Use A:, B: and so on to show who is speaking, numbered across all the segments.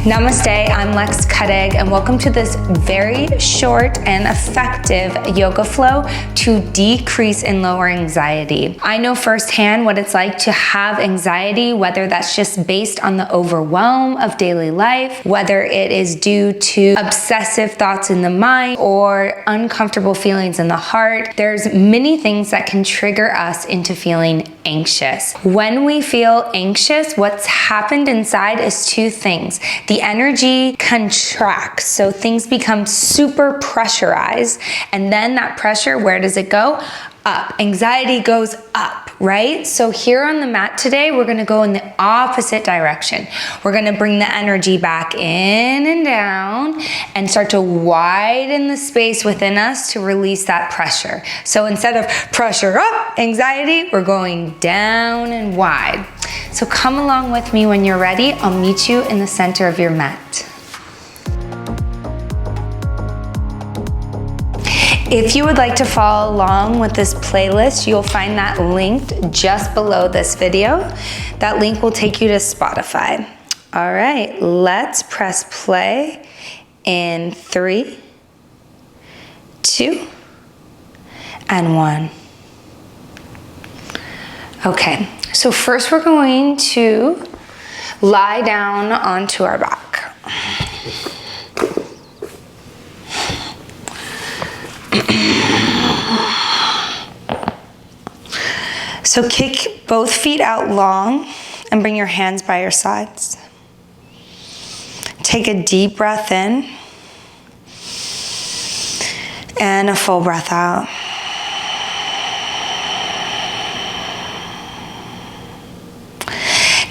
A: Namaste, I'm Koettig, and welcome to this very short and effective yoga flow to decrease and lower anxiety. I know firsthand what it's like to have anxiety, whether that's just based on the overwhelm of daily life, whether it is due to obsessive thoughts in the mind or uncomfortable feelings in the heart. There's many things that can trigger us into feeling anxious. When we feel anxious, what's happened inside is two things. The energy contracts, so things become super pressurized, and then that pressure, where does it go? Up. Anxiety goes up, right? So here on the mat today, we're gonna go in the opposite direction. We're gonna bring the energy back in and down and start to widen the space within us to release that pressure. So instead of pressure up, anxiety, we're going down and wide. So come along with me when you're ready. I'll meet you in the center of your mat. If you would like to follow along with this playlist, you'll find that linked just below this video. That link will take you to Spotify. All right, let's press play in 3, 2, and 1. Okay, so first we're going to lie down onto our back. So kick both feet out long and bring your hands by your sides. Take a deep breath in and a full breath out.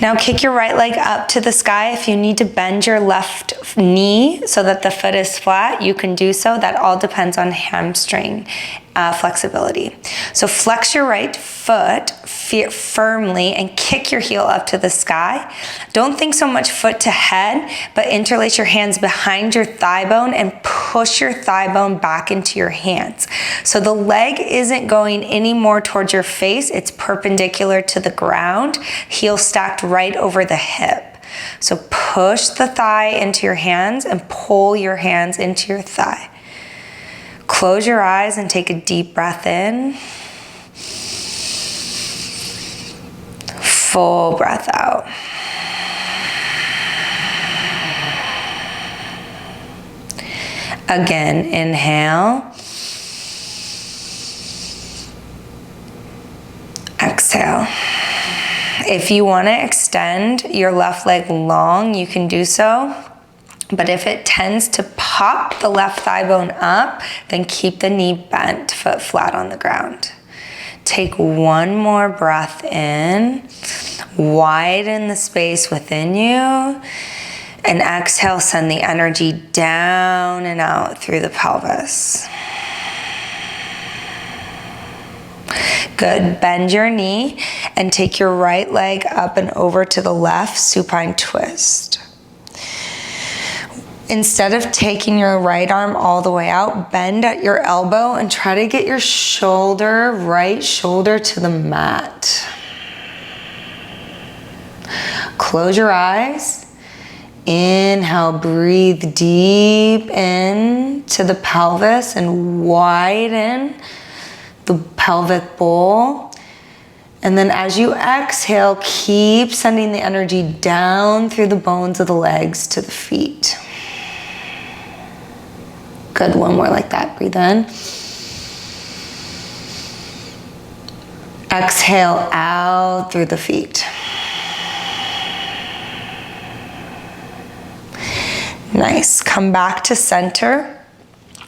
A: Now kick your right leg up to the sky. If you need to bend your left knee so that the foot is flat, you can do so. That all depends on hamstring flexibility. So flex your right foot firmly and kick your heel up to the sky. Don't think so much foot to head, but interlace your hands behind your thigh bone and push your thigh bone back into your hands. So the leg isn't going any more towards your face, it's perpendicular to the ground, heel stacked right over the hip. So push the thigh into your hands and pull your hands into your thigh. Close your eyes and take a deep breath in. Full breath out. Again, inhale. Exhale. If you want to extend your left leg long, you can do so. But if it tends to pop the left thigh bone up, then keep the knee bent, foot flat on the ground. Take one more breath in, widen the space within you, and exhale, send the energy down and out through the pelvis. Good, bend your knee and take your right leg up and over to the left, supine twist. Instead of taking your right arm all the way out, bend at your elbow and try to get your shoulder, right shoulder to the mat. Close your eyes. Inhale, breathe deep in to the pelvis and widen the pelvic bowl. And then as you exhale, keep sending the energy down through the bones of the legs to the feet. Good, one more like that. Breathe in. Exhale out through the feet. Nice. Come back to center.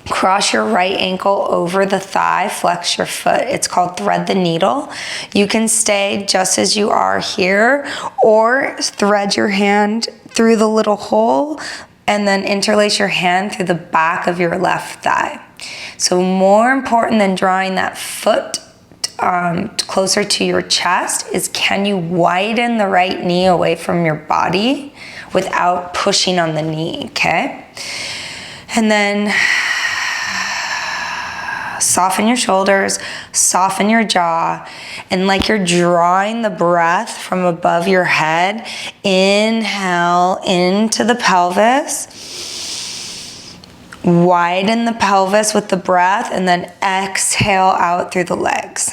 A: Cross your right ankle over the thigh. Flex your foot. It's called thread the needle. You can stay just as you are here or thread your hand through the little hole and then interlace your hand through the back of your left thigh. So more important than drawing that foot closer to your chest is, can you widen the right knee away from your body without pushing on the knee, okay? And then Soften your shoulders, soften your jaw, and like you're drawing the breath from above your head, inhale into the pelvis. Widen the pelvis with the breath, and then exhale out through the legs.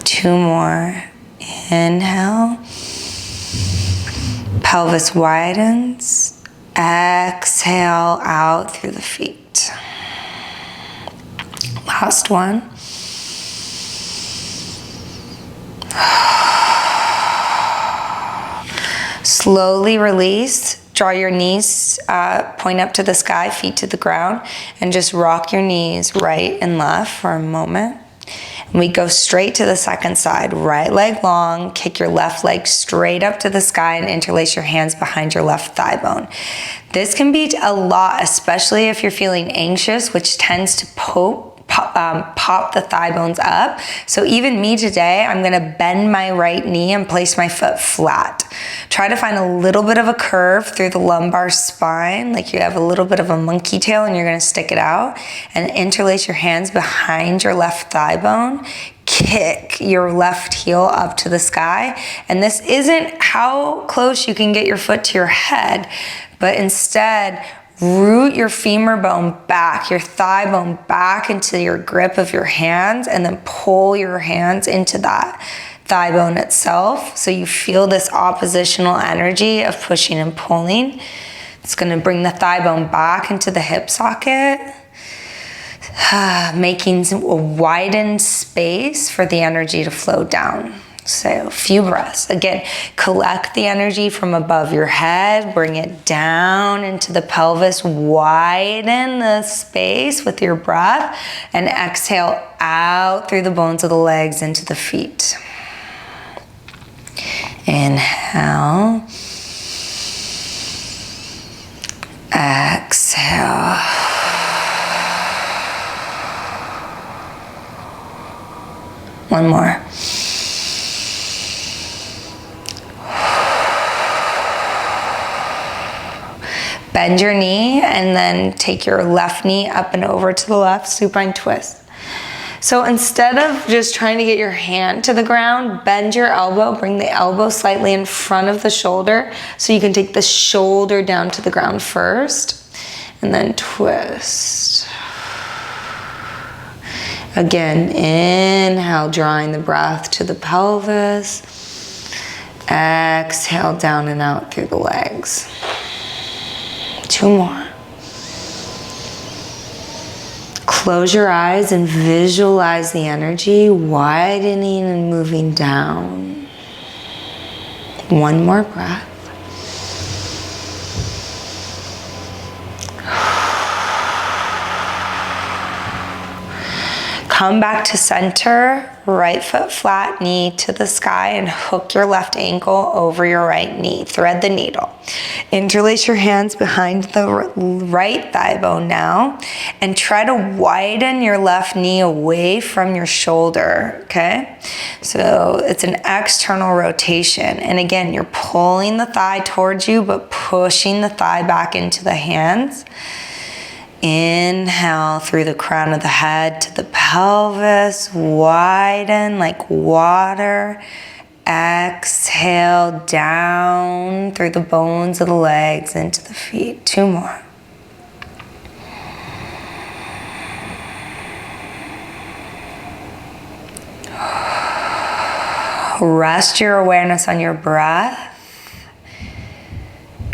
A: 2 more. Inhale. Pelvis widens. Exhale out through the feet. Last one. Slowly release. Draw your knees, point up to the sky, feet to the ground, and just rock your knees right and left for a moment. And we go straight to the second side. Right leg long, kick your left leg straight up to the sky and interlace your hands behind your left thigh bone. This can be a lot, especially if you're feeling anxious, which tends to pop the thigh bones up. So even me today, I'm gonna bend my right knee and place my foot flat. Try to find a little bit of a curve through the lumbar spine, like you have a little bit of a monkey tail and you're gonna stick it out, and interlace your hands behind your left thigh bone. Kick your left heel up to the sky. And this isn't how close you can get your foot to your head, but instead, root your femur bone back, your thigh bone back into your grip of your hands, and then pull your hands into that thigh bone itself. So you feel this oppositional energy of pushing and pulling. It's gonna bring the thigh bone back into the hip socket, making a widened space for the energy to flow down. So a few breaths. Again, collect the energy from above your head, bring it down into the pelvis, widen the space with your breath, and exhale out through the bones of the legs into the feet. Inhale. Exhale. One more. Bend your knee and then take your left knee up and over to the left, supine twist. So instead of just trying to get your hand to the ground, bend your elbow, bring the elbow slightly in front of the shoulder so you can take the shoulder down to the ground first, and then twist. Again, inhale, drawing the breath to the pelvis. Exhale, down and out through the legs. 2 more. Close your eyes and visualize the energy widening and moving down. 1 more breath. Come back to center, right foot flat, knee to the sky, and hook your left ankle over your right knee. Thread the needle. Interlace your hands behind the right thigh bone now, and try to widen your left knee away from your shoulder, okay? So it's an external rotation. And again, you're pulling the thigh towards you, but pushing the thigh back into the hands. Inhale through the crown of the head to the pelvis, widen like water. Exhale down through the bones of the legs into the feet. 2 more. Rest your awareness on your breath,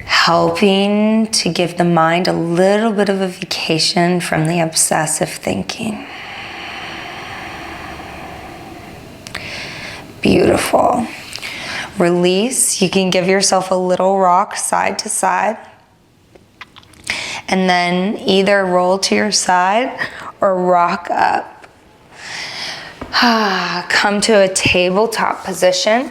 A: helping to give the mind a little bit of a vacation from the obsessive thinking. Beautiful. Release. You can give yourself a little rock side to side, and then either roll to your side or rock up. Come to a tabletop position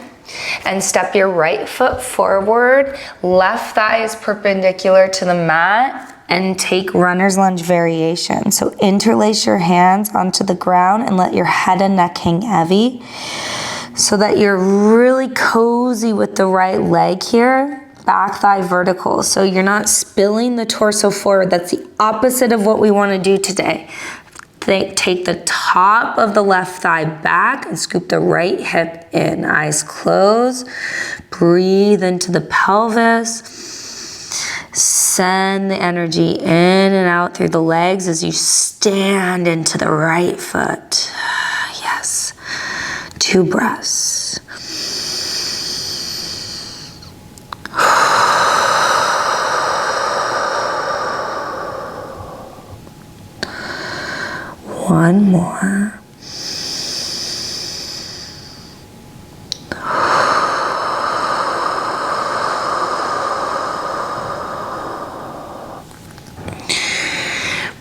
A: and step your right foot forward. Left thigh is perpendicular to the mat, and take runner's lunge variation. So interlace your hands onto the ground and let your head and neck hang heavy so that you're really cozy with the right leg here. back thigh vertical. So you're not spilling the torso forward. That's the opposite of what we want to do today. Take the top of the left thigh back and scoop the right hip in. Eyes closed. Breathe into the pelvis. Send the energy in and out through the legs as you stand into the right foot. Yes. 2 breaths. One more.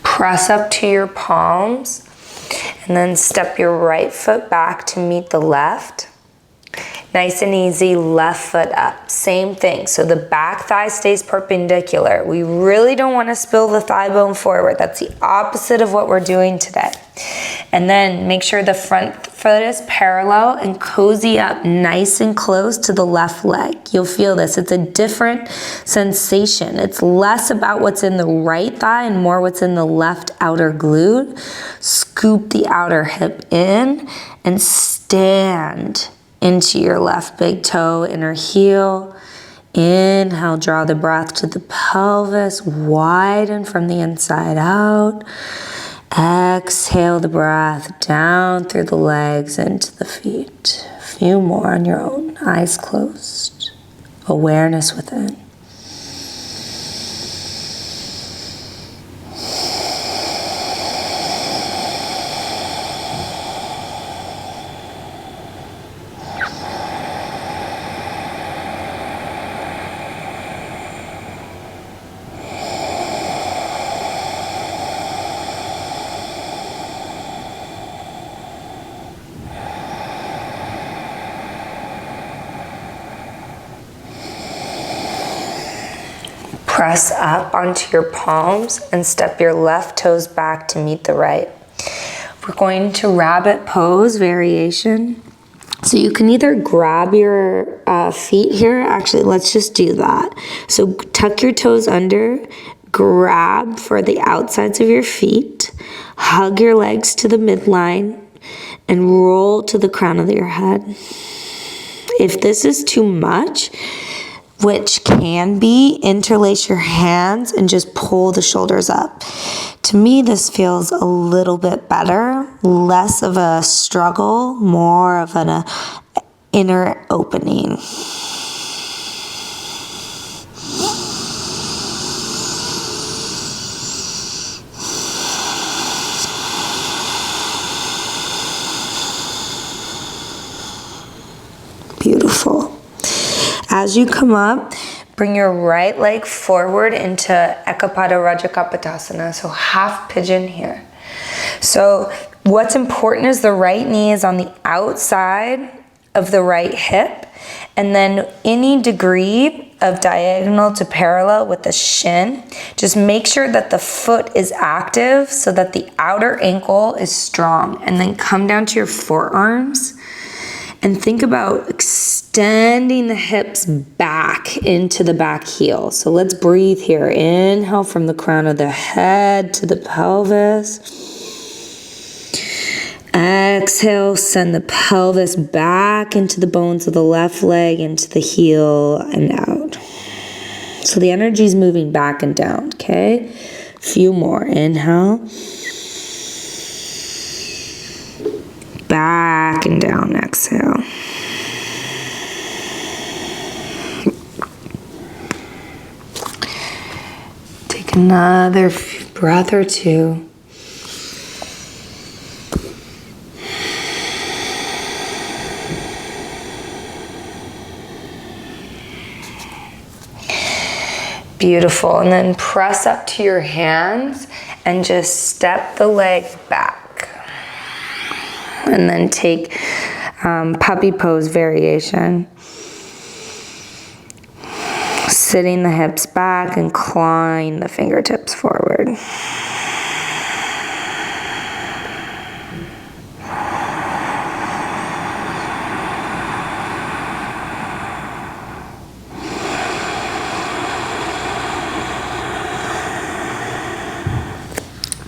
A: Press up to your palms and then step your right foot back to meet the left. Nice and easy, left foot up. Same thing, so the back thigh stays perpendicular. We really don't want to spill the thigh bone forward. That's the opposite of what we're doing today. And then make sure the front foot is parallel and cozy up nice and close to the left leg. You'll feel this, it's a different sensation. It's less about what's in the right thigh and more what's in the left outer glute. Scoop the outer hip in and stand into your left big toe, inner heel. Inhale, draw the breath to the pelvis, widen from the inside out. Exhale the breath down through the legs into the feet. A few more on your own, eyes closed. Awareness within. Press up onto your palms and step your left toes back to meet the right. We're going to rabbit pose variation. So you can either grab your feet here. Actually, let's just do that. So tuck your toes under, grab for the outsides of your feet, hug your legs to the midline, and roll to the crown of your head. If this is too much, which can be, interlace your hands and just pull the shoulders up. To me, this feels a little bit better, less of a struggle, more of an inner opening. Beautiful. As you come up, bring your right leg forward into Ekapada Rajakapotasana, so half pigeon here. So what's important is the right knee is on the outside of the right hip, and then any degree of diagonal to parallel with the shin. Just make sure that the foot is active so that the outer ankle is strong, and then come down to your forearms. And think about extending the hips back into the back heel. So let's breathe here. Inhale from the crown of the head to the pelvis. Exhale, send the pelvis back into the bones of the left leg, into the heel and out. So the energy is moving back and down, okay? A few more. Inhale. Back and down, exhale. Take another breath or two. Beautiful. And then press up to your hands and just step the leg back. And then take puppy pose variation. Sitting the hips back and clawing the fingertips forward.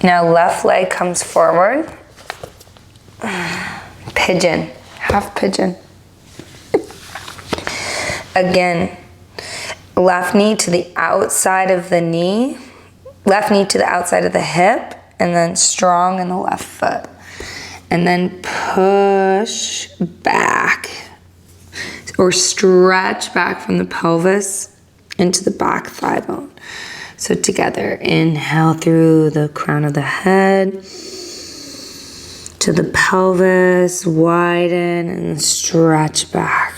A: Now left leg comes forward. Pigeon, half pigeon. Again, left knee to the outside of the knee, left knee to the outside of the hip, and then strong in the left foot. And then push back or stretch back from the pelvis into the back thigh bone. So together, inhale through the crown of the head to the pelvis, widen and stretch back.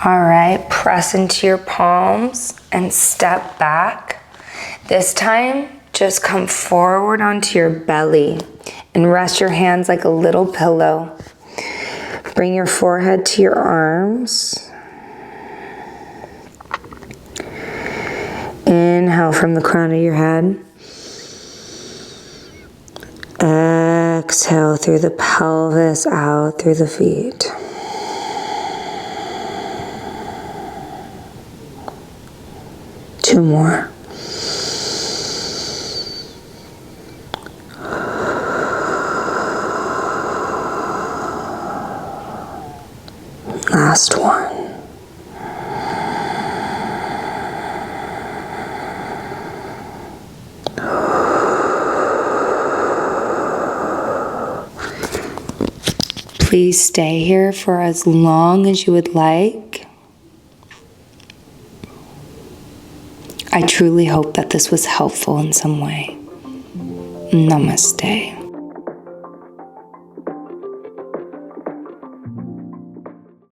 A: All right, press into your palms and step back. This time, just come forward onto your belly and rest your hands like a little pillow. Bring your forehead to your arms. Inhale from the crown of your head. Exhale through the pelvis, out through the feet. Two more. Last one. Please stay here for as long as you would like. I truly hope that this was helpful in some way. Namaste.